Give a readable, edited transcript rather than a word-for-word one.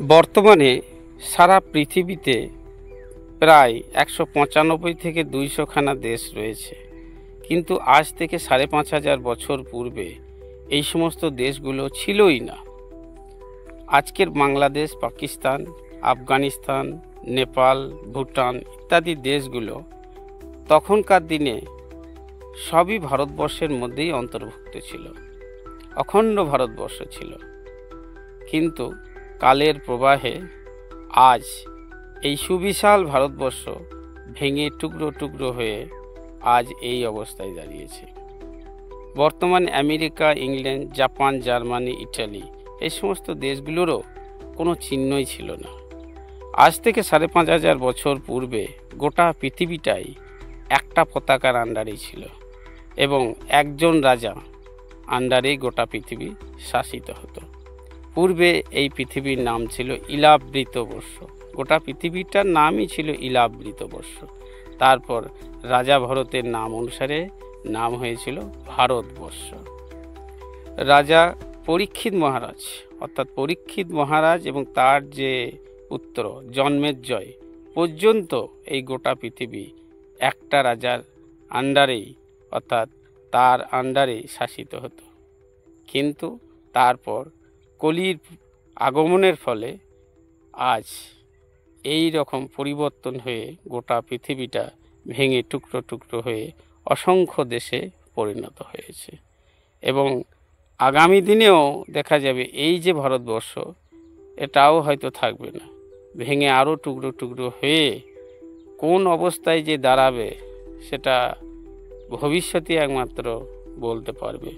বর্তমানে সারা পৃথিবীতে প্রায় ১৯৫ থেকে ২০০ খানা দেশ রয়েছে, কিন্তু আজ থেকে ৫,৫০০ বছর পূর্বে এই সমস্ত দেশগুলো ছিলই না। আজকের বাংলাদেশ, পাকিস্তান, আফগানিস্তান, নেপাল, ভুটান ইত্যাদি দেশগুলো তখনকার দিনে সবই ভারতবর্ষের মধ্যেই অন্তর্ভুক্ত ছিল, অখণ্ড ভারতবর্ষ ছিল। কিন্তু কালের প্রবাহে আজ এই সুবিশাল ভারতবর্ষ ভেঙে টুকরো টুকরো হয়ে আজ এই অবস্থায় দাঁড়িয়েছে। বর্তমানে America, England, Japan, Germany, Italy এই সমস্ত দেশগুলোরও কোনো চিহ্নই ছিল না। আজ থেকে ৫,৫০০ বছর পূর্বে গোটা পৃথিবীটাই একটা পতাকার আন্ডারেই ছিল এবং একজন রাজা আন্ডারেই গোটা পৃথিবী শাসিত হতো। পূর্বে এই পৃথিবীর নাম ছিল ইলাবৃতবর্ষ, গোটা পৃথিবীটার নামই ছিল ইলাবৃতবর্ষ। তারপর রাজা ভরতের নাম অনুসারে নাম হয়েছিল ভারতবর্ষ। রাজা পরীক্ষিত মহারাজ অর্থাৎ পরীক্ষিত মহারাজ এবং তার যে পুত্র জন্মেজয় পর্যন্ত এই গোটা পৃথিবী একটা রাজার আন্ডারেই অর্থাৎ তার আন্ডারেই শাসিত হতো। কিন্তু তারপর কলির আগমনের ফলে আজ এই রকম পরিবর্তন হয়ে গোটা পৃথিবীটা ভেঙে টুকরো টুকরো হয়ে অসংখ্য দেশে পরিণত হয়েছে এবং আগামী দিনেও দেখা যাবে এই যে ভারতবর্ষ এটাও হয়তো থাকবে না, ভেঙে আরও টুকরো টুকরো হয়ে কোন অবস্থায় যে দাঁড়াবে সেটা ভবিষ্যতে একমাত্র বলতে পারবে।